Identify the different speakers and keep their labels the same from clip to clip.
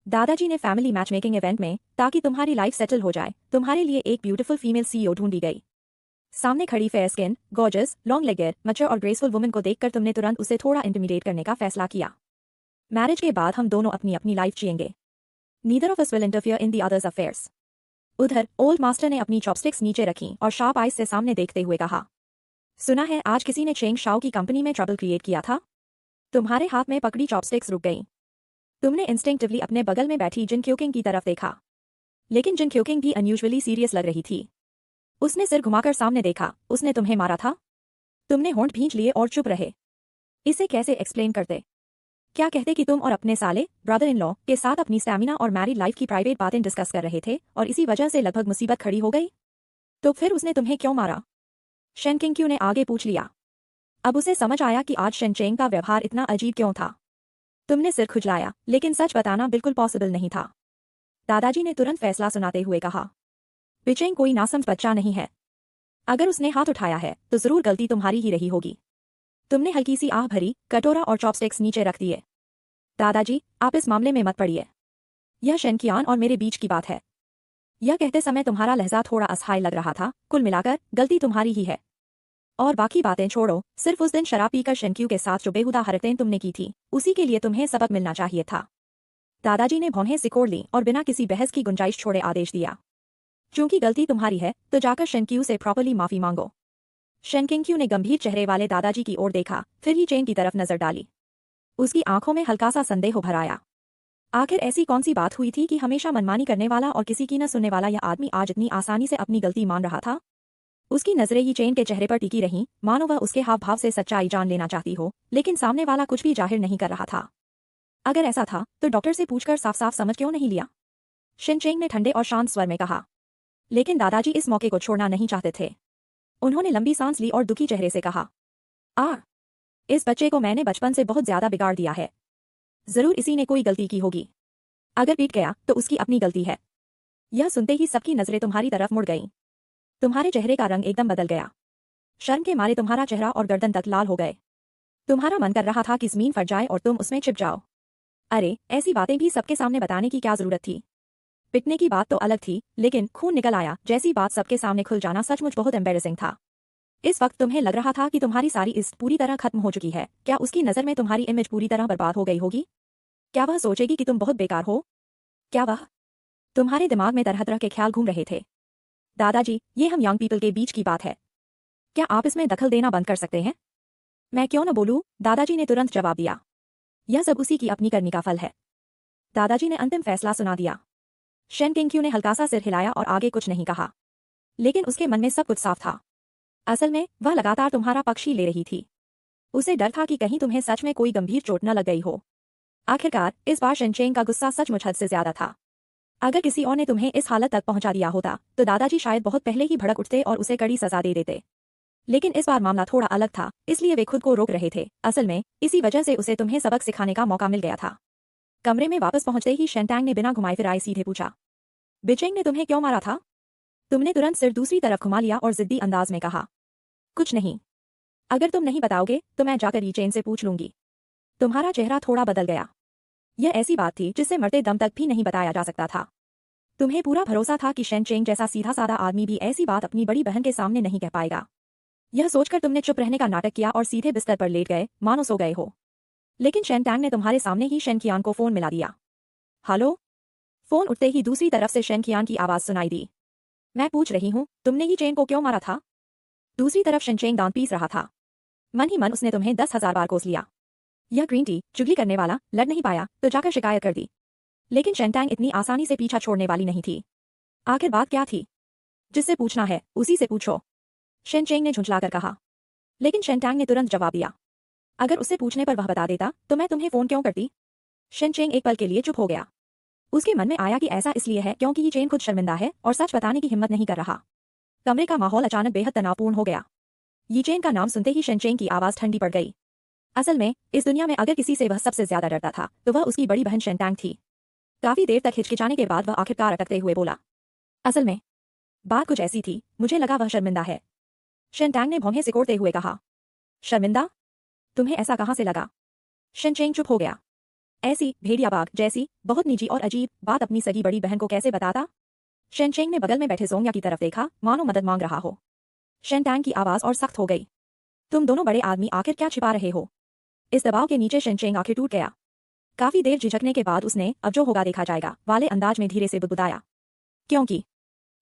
Speaker 1: दादाजी ने family matchmaking event में, ताकि तुम्हारी लाइफ सेटल हो जाए, तुम्हारे लिए एक ब्यूटीफुल फीमेल सीईओ ढूंढी गई। सामने खड़ी fair skin, gorgeous, long legged, mature और ग्रेसफुल वुमन को देखकर तुमने तुरंत उसे थोड़ा इंटिमिडेट करने का फैसला किया। मैरिज के बाद हम दोनों अपनी अपनी लाइफ जिएंगे। Neither of us will interfere in the others affairs. उधर ओल्ड मास्टर ने अपनी चॉपस्टिक्स नीचे रखी और शार्प आइज से सामने देखते हुए कहा, सुना है आज किसी ने चेंग शाओ की कंपनी में ट्रबल क्रिएट किया था। तुम्हारे हाथ में पकड़ी चॉपस्टिक्स रुक गई। तुमने इंस्टिंक्टिवली अपने बगल में बैठी जिन क्यूकिंग की तरफ देखा, लेकिन जिन क्यूकिंग भी अनयूजुअली सीरियस लग रही थी। उसने सिर घुमाकर सामने देखा। उसने तुम्हें मारा था? तुमने होंठ भींच लिए और चुप रहे। इसे कैसे एक्सप्लेन करते? क्या कहते कि तुम और अपने साले ब्रदर इन लॉ के साथ अपनी स्टैमिना और मैरिड लाइफ की प्राइवेट बातें डिस्कस कर रहे थे और इसी वजह से लगभग मुसीबत खड़ी हो गई? तो फिर उसने तुम्हें क्यों मारा? शेन किंग ने आगे पूछ लिया। अब उसे समझ आया कि आज शेन चेंग का व्यवहार इतना अजीब क्यों था। तुमने सिर खुजलाया, लेकिन सच बताना बिल्कुल पॉसिबल नहीं था। दादाजी ने तुरंत फैसला सुनाते हुए कहा, बिचेंग कोई नासमझ बच्चा नहीं है। अगर उसने हाथ उठाया है तो जरूर गलती तुम्हारी ही रही होगी। तुमने हल्की सी आह भरी, कटोरा और चॉपस्टिक्स नीचे रख दिए। दादाजी, आप इस मामले में मत पड़िए। यह शेनकियान और मेरे बीच की बात है। यह कहते समय तुम्हारा लहजा थोड़ा असहाय लग रहा था। कुल मिलाकर गलती तुम्हारी ही है। और बाकी बातें छोड़ो, सिर्फ उस दिन शराब पीकर शेनक्यू के साथ जो बेहुदा हरकतें तुमने की थी, उसी के लिए तुम्हें सबक मिलना चाहिए था। दादाजी ने भौहें सिकोड़ ली और बिना किसी बहस की गुंजाइश छोड़े आदेश दिया, क्योंकि गलती तुम्हारी है तो जाकर शेनक्यू से प्रॉपर्ली माफी मांगो। शेनकिंग ने गंभीर चेहरे वाले दादाजी की ओर देखा, फिर ही चेंग की तरफ नजर डाली। उसकी आंखों में हल्का सा संदेह भर आया। आखिर ऐसी कौन सी बात हुई थी कि हमेशा मनमानी करने वाला और किसी की न सुनने वाला यह आदमी आज इतनी आसानी से अपनी गलती मान रहा था? उसकी नजरें ही चेन के चेहरे पर टिकी रहीं, मानो वह उसके हाव भाव से सच्चाई जान लेना चाहती हो, लेकिन सामने वाला कुछ भी जाहिर नहीं कर रहा था। अगर ऐसा था तो डॉक्टर से पूछकर साफ साफ समझ क्यों नहीं लिया? शिन चेंग ने ठंडे और शांत स्वर में कहा। लेकिन दादाजी इस मौके को छोड़ना नहीं चाहते थे। उन्होंने लंबी सांस ली और दुखी चेहरे से कहा, इस बच्चे को मैंने बचपन से बहुत ज्यादा बिगाड़ दिया है। जरूर इसी ने कोई गलती की होगी। अगर पीट गया तो उसकी अपनी गलती है। यह सुनते ही सबकी नजरें तुम्हारी तरफ मुड़ गईं। तुम्हारे चेहरे का रंग एकदम बदल गया। शर्म के मारे तुम्हारा चेहरा और गर्दन तक लाल हो गए। तुम्हारा मन कर रहा था कि जमीन फट जाए और तुम उसमें छिप जाओ। अरे, ऐसी बातें भी सबके सामने बताने की क्या जरूरत थी? पिटने की बात तो अलग थी, लेकिन खून निकल आया जैसी बात सबके सामने खुल जाना सचमुच बहुत एम्बेरसिंग था। इस वक्त तुम्हें लग रहा था कि तुम्हारी सारी इज्जत पूरी तरह खत्म हो चुकी है। क्या उसकी नजर में तुम्हारी इमेज पूरी तरह बर्बाद हो गई होगी? क्या वह सोचेगी कि तुम बहुत बेकार हो? क्या वह तुम्हारे दिमाग में तरह तरह के ख्याल घूम रहे थे? दादाजी, ये हम यंग पीपल के बीच की बात है। क्या आप इसमें दखल देना बंद कर सकते हैं? मैं क्यों न बोलूं, दादाजी ने तुरंत जवाब दिया। यह सब उसी की अपनी करनी का फल है। दादाजी ने अंतिम फैसला सुना दिया। शेन किंग ने हल्का सा सिर हिलाया और आगे कुछ नहीं कहा, लेकिन उसके मन में सब कुछ साफ था। असल में वह लगातार तुम्हारा पक्ष ही ले रही थी। उसे डर था कि कहीं तुम्हें सच में कोई गंभीर चोट न लग गई हो। आखिरकार इस बार शेनचेंग का गुस्सा सचमुच हद से ज्यादा था। अगर किसी और ने तुम्हें इस हालत तक पहुंचा दिया होता तो दादाजी शायद बहुत पहले ही भड़क उठते और उसे कड़ी सजा दे देते। लेकिन इस बार मामला थोड़ा अलग था, इसलिए वे खुद को रोक रहे थे। असल में इसी वजह से उसे तुम्हें सबक सिखाने का मौका मिल गया था। कमरे में वापस पहुंचते ही शेनटैंग ने बिना घुमाए फिराए सीधे पूछा, बिचेंग ने तुम्हें क्यों मारा था? तुमने तुरंत सिर दूसरी तरफ घुमा लिया और जिद्दी अंदाज में कहा, कुछ नहीं। अगर तुम नहीं बताओगे तो मैं जाकर यीचेन से पूछ लूंगी। तुम्हारा चेहरा थोड़ा बदल गया। यह ऐसी बात थी जिसे मरते दम तक भी नहीं बताया जा सकता था। तुम्हें पूरा भरोसा था कि शेनचेंग जैसा सीधा साधा आदमी भी ऐसी बात अपनी बड़ी बहन के सामने नहीं कह पाएगा। यह सोचकर तुमने चुप रहने का नाटक किया और सीधे बिस्तर पर लेट गए, मानो सो गए हो। लेकिन शेनटैंग ने तुम्हारे सामने ही शेनकियान को फोन मिला दिया। हेलो। फोन उठते ही दूसरी तरफ से शेनकियान की आवाज सुनाई दी। मैं पूछ रही हूँ, तुमने ही चेन को क्यों मारा था? दूसरी तरफ शेनचेंग दांत पीस रहा था। मन ही मन उसने तुम्हें 10,000 बार कोस लिया। यह ग्रीन टी चुगली करने वाला लड़ नहीं पाया तो जाकर शिकायत कर दी। लेकिन शेनटैंग इतनी आसानी से पीछा छोड़ने वाली नहीं थी। आखिर बात क्या थी? जिससे पूछना है उसी से पूछो, शेनचेंग ने झुंझलाकर कहा। लेकिन शेनटैंग ने तुरंत जवाब दिया, अगर उससे पूछने पर वह बता देता तो मैं तुम्हें फोन क्यों करती? शेनचेंग एक पल के लिए चुप हो गया। उसके मन में आया कि ऐसा इसलिए है क्योंकि ये चेन खुद शर्मिंदा है और सच बताने की हिम्मत नहीं कर रहा। कमरे का माहौल अचानक बेहद तनावपूर्ण हो गया। ये चेन का नाम सुनते ही शेनचेंग की आवाज ठंडी पड़ गई। असल में इस दुनिया में अगर किसी से वह सबसे ज्यादा डरता था तो वह उसकी बड़ी बहन शेनटैंग थी। काफी देर तक हिचकिचाने के बाद वह आखिरकार अटकते हुए बोला, असल में बात कुछ ऐसी थी, मुझे लगा वह शर्मिंदा है। शेनटैंग ने भौहें सिकोड़ते हुए कहा, शर्मिंदा? तुम्हें ऐसा कहां से लगा? शेनचेंग चुप हो गया। ऐसी भेड़ियाबाग जैसी बहुत निजी और अजीब बात अपनी सगी बड़ी बहन को कैसे बताता? शेनचेंग ने बगल में बैठे जोंगया की तरफ देखा, मानो मदद मांग रहा हो। शेनटैंग की आवाज और सख्त हो गई। तुम दोनों बड़े आदमी आखिर क्या छिपा रहे हो? इस दबाव के नीचे शेनचेंग आखिर टूट गया। काफी देर झिझकने के बाद उसने अब जो होगा देखा जाएगा वाले अंदाज में धीरे से बुदबुदाया। क्योंकि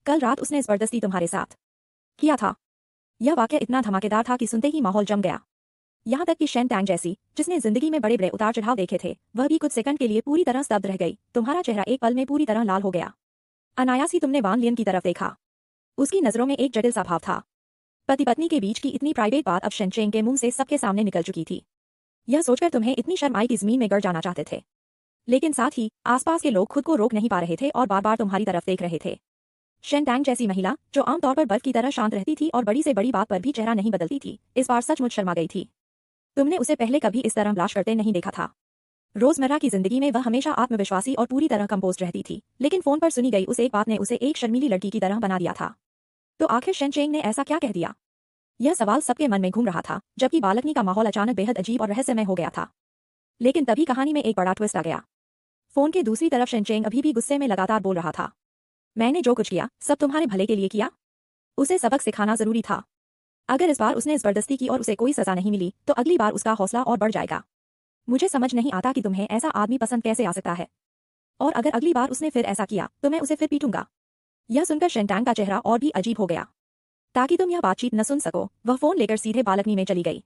Speaker 1: कल रात उसने जबरदस्ती तुम्हारे साथ किया था। यह वाकया इतना धमाकेदार था कि सुनते ही माहौल जम गया। यहाँ तक कि शेनटैंग जैसी जिसने जिंदगी में बड़े बड़े उतार चढ़ाव देखे थे, वह भी कुछ सेकंड के लिए पूरी तरह स्तब्ध रह गई। तुम्हारा चेहरा एक पल में पूरी तरह लाल हो गया। अनायास ही तुमने वान लियन की तरफ देखा। उसकी नजरों में एक जटिल सा भाव था। पति पत्नी के बीच की इतनी प्राइवेट बात अब शेनचेंग के मुंह से सबके सामने निकल चुकी थी। यह सोचकर तुम्हें इतनी शर्म आई कि जमीन में गड़ जाना चाहते थे, लेकिन साथ ही आसपास के लोग खुद को रोक नहीं पा रहे थे और बार बार तुम्हारी तरफ देख रहे थे। शेनटैंग जैसी महिला जो आमतौर पर बर्फ की तरह शांत रहती थी और बड़ी से बड़ी बात पर भी चेहरा नहीं बदलती थी, इस बार सचमुच शर्मा गई थी। तुमने उसे पहले कभी इस तरह ब्लाश करते नहीं देखा था। रोजमर्रा की जिंदगी में वह हमेशा आत्मविश्वासी और पूरी तरह कंपोज्ड रहती थी, लेकिन फोन पर सुनी गई उस एक बात ने उसे एक शर्मीली लड़की की तरह बना दिया था। तो आखिर शेनचेंग ने ऐसा क्या कह दिया? यह सवाल सबके मन में घूम रहा था, जबकि बालकनी का माहौल अचानक बेहद अजीब और रहस्यमय हो गया था। लेकिन तभी कहानी में एक बड़ा ट्विस्ट आ गया। फोन के दूसरी तरफ शेनचेंग अभी भी गुस्से में लगातार बोल रहा था। मैंने जो कुछ किया सब तुम्हारे भले के लिए किया। उसे सबक सिखाना जरूरी था। अगर इस बार उसने जबरदस्ती की और उसे कोई सजा नहीं मिली तो अगली बार उसका हौसला और बढ़ जाएगा। मुझे समझ नहीं आता कि तुम्हें ऐसा आदमी पसंद कैसे आ सकता है, और अगर अगली बार उसने फिर ऐसा किया तो मैं उसे फिर पीटूंगा। यह सुनकर शेनटैंग का चेहरा और भी अजीब हो गया। ताकि तुम यह बातचीत न सुन सको, वह फोन लेकर सीधे बालकनी में चली गई।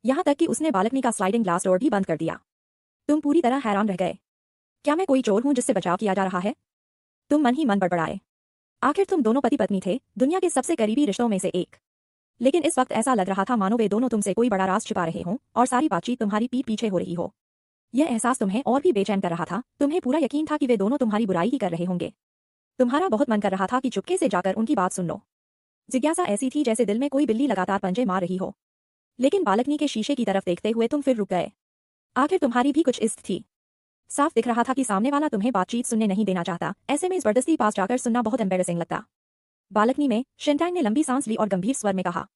Speaker 1: यहाँ तक कि उसने बालकनी का स्लाइडिंग ग्लास डोर भी बंद कर दिया। तुम पूरी तरह हैरान रह गए। क्या मैं कोई चोर हूं जिससे बचाव किया जा रहा है? तुम मन ही मन बड़बड़ाए। आखिर तुम दोनों पति पत्नी थे, दुनिया के सबसे करीबी रिश्तों में से एक। लेकिन इस वक्त ऐसा लग रहा था मानो वे दोनों तुमसे कोई बड़ा राज छिपा रहे हों और सारी बातचीत तुम्हारी पीठ पीछे हो रही हो। यह एहसास तुम्हें और भी बेचैन कर रहा था। तुम्हें पूरा यकीन था कि वे दोनों तुम्हारी बुराई ही कर रहे होंगे। तुम्हारा बहुत मन कर रहा था कि चुपके से जाकर उनकी बात सुन लो। जिज्ञासा ऐसी थी जैसे दिल में कोई बिल्ली लगातार पंजे मार रही हो। लेकिन बालकनी के शीशे की तरफ देखते हुए तुम फिर रुक गए। आखिर तुम्हारी भी कुछ इस्त थी। साफ दिख रहा था कि सामने वाला तुम्हें बातचीत सुनने नहीं देना चाहता। ऐसे में जबरदस्ती पास जाकर सुनना बहुत एम्बेरसिंग लगता। बालकनी में शेनटैंग ने लंबी सांस ली और गंभीर स्वर में कहा,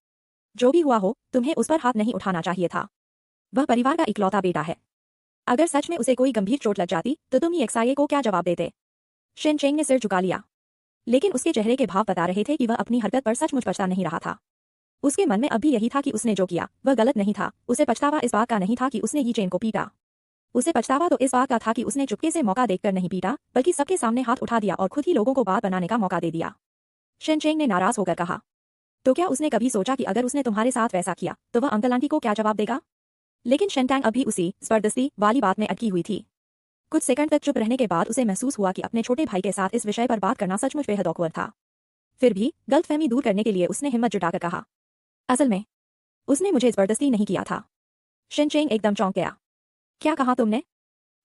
Speaker 1: जो भी हुआ हो तुम्हें उस पर हाथ नहीं उठाना चाहिए था। वह परिवार का इकलौता बेटा है। अगर सच में उसे कोई गंभीर चोट लग जाती तो तुम एक्सआईए को क्या जवाब देते? शेनचेंग ने सिर झुका लिया, लेकिन उसके चेहरे के भाव बता रहे थे कि वह अपनी हरकत पर सचमुच पछता नहीं रहा था। उसके मन में अब भी यही था कि उसने जो किया वह गलत नहीं था। उसे पछतावा इस बात का नहीं था कि उसने ही चेन को पीटा। उसे पछतावा तो इस बात का था कि उसने चुपके से मौका देखकर नहीं पीटा, बल्कि सबके सामने हाथ उठा दिया और खुद ही लोगों को बात बनाने का मौका दे दिया। शेनचेंग ने नाराज होकर कहा, तो क्या उसने कभी सोचा कि अगर उसने तुम्हारे साथ वैसा किया तो वह अंकल आंटी को क्या जवाब देगा? लेकिन शेनटैंग अभी उसी जबरदस्ती वाली बात में अटकी हुई थी। कुछ सेकंड तक चुप रहने के बाद उसे महसूस हुआ कि अपने छोटे भाई के साथ इस विषय पर बात करना सचमुच बेहद ऑकवर्ड था। फिर भी गलतफहमी दूर करने के लिए उसने हिम्मत जुटाकर कहा, असल में उसने मुझे जबरदस्ती नहीं किया था। शेनचेंग एकदम चौंक गया। क्या कहा तुमने?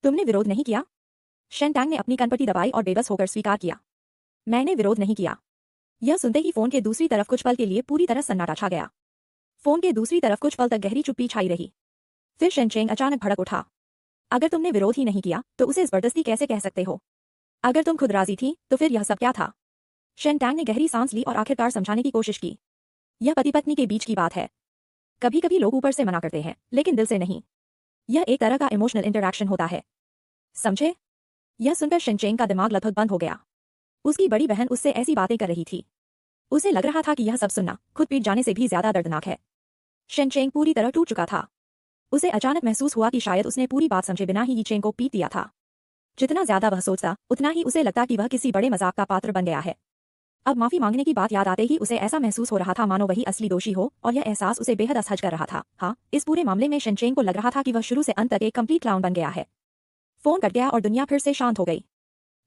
Speaker 1: तुमने विरोध नहीं किया? शेनटैंग ने अपनी कनपटी दबाई और बेबस होकर स्वीकार किया, मैंने विरोध नहीं किया। यह सुनते ही फोन के दूसरी तरफ कुछ पल के लिए पूरी तरह सन्नाटा छा गया। फोन के दूसरी तरफ कुछ पल तक गहरी चुप्पी छाई रही। फिर शेनचेंग अचानक भड़क उठा, अगर तुमने विरोध ही नहीं किया तो उसे जबरदस्ती कैसे कह सकते हो? अगर तुम खुद राजी थी तो फिर यह सब क्या था? शेनटैंग ने गहरी सांस ली और आखिरकार समझाने की कोशिश की, यह पति पत्नी के बीच की बात है। कभी कभी लोग ऊपर से मना करते हैं लेकिन दिल से नहीं। यह एक तरह का इमोशनल इंटरैक्शन होता है, समझे? यह सुनकर शेनचेंग का दिमाग लगभग बंद हो गया। उसकी बड़ी बहन उससे ऐसी बातें कर रही थी। उसे लग रहा था कि यह सब सुनना खुद पीट जाने से भी ज्यादा दर्दनाक है। शेनचेंग पूरी तरह टूट चुका था। उसे अचानक महसूस हुआ कि शायद उसने पूरी बात समझे बिना ही यी चेंग को पीट दिया था। जितना ज्यादा वह सोचता उतना ही उसे लगता कि वह किसी बड़े मजाक का पात्र बन गया है। अब माफी मांगने की बात याद आते ही उसे ऐसा महसूस हो रहा था मानो वही असली दोषी हो, और यह एहसास उसे बेहद असहज कर रहा था। हाँ, इस पूरे मामले में शेनचेंग को लग रहा था कि वह शुरू से अंत तक एक कंप्लीट क्लाउन बन गया है। फोन कट गया और दुनिया फिर से शांत हो गई।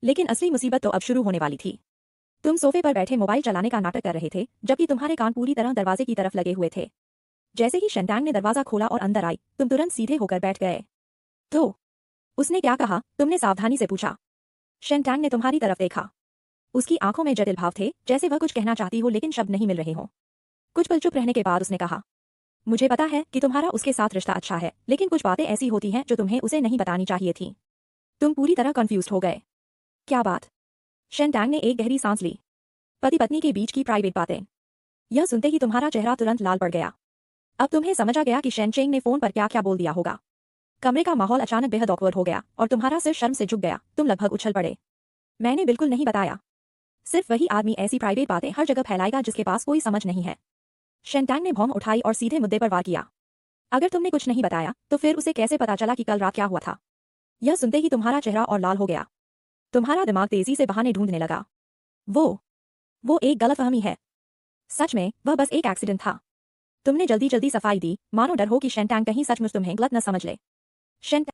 Speaker 1: लेकिन असली मुसीबत तो अब शुरू होने वाली थी। तुम सोफे पर बैठे मोबाइल चलाने का नाटक कर रहे थे, जबकि तुम्हारे कान पूरी तरह दरवाजे की तरफ लगे हुए थे। जैसे ही शेनटैंग ने दरवाजा खोला और अंदर आई, तुम तुरंत सीधे होकर बैठ गए। तो उसने क्या कहा? तुमने सावधानी से पूछा। शेनटैंग ने तुम्हारी तरफ देखा। उसकी आंखों में जटिल भाव थे, जैसे वह कुछ कहना चाहती हो लेकिन शब्द नहीं मिल रहे हों। कुछ पल चुप रहने के बाद उसने कहा, मुझे पता है कि तुम्हारा उसके साथ रिश्ता अच्छा है, लेकिन कुछ बातें ऐसी होती हैं जो तुम्हें उसे नहीं बतानी चाहिए थी। तुम पूरी तरह कंफ्यूज हो गए। क्या बात? शेनटैंग ने एक गहरी सांस ली। पति पत्नी के बीच की प्राइवेट बातें। यह सुनते ही तुम्हारा चेहरा तुरंत लाल पड़ गया। अब तुम्हें समझ आ गया कि शेनचेंग ने फोन पर क्या क्या बोल दिया होगा। कमरे का माहौल अचानक बेहद ऑकवर्ड हो गया और तुम्हारा सिर शर्म से झुक गया। तुम लगभग उछल पड़े। मैंने बिल्कुल नहीं बताया। सिर्फ वही आदमी ऐसी प्राइवेट बातें हर जगह फैलाएगा जिसके पास कोई समझ नहीं है। शेंटांग ने भौं उठाई और सीधे मुद्दे पर वार किया। अगर तुमने कुछ नहीं बताया तो फिर उसे कैसे पता चला कि कल रात क्या हुआ था? यह सुनते ही तुम्हारा चेहरा और लाल हो गया। तुम्हारा दिमाग तेजी से बहाने ढूंढने लगा। वो एक गलतफहमी है। सच में वह बस एक एक्सीडेंट था। तुमने जल्दी जल्दी सफाई दी, मानो डर हो कि शेंटांग कहीं सचमुच तुम्हें गलत न समझ ले। शेंटांग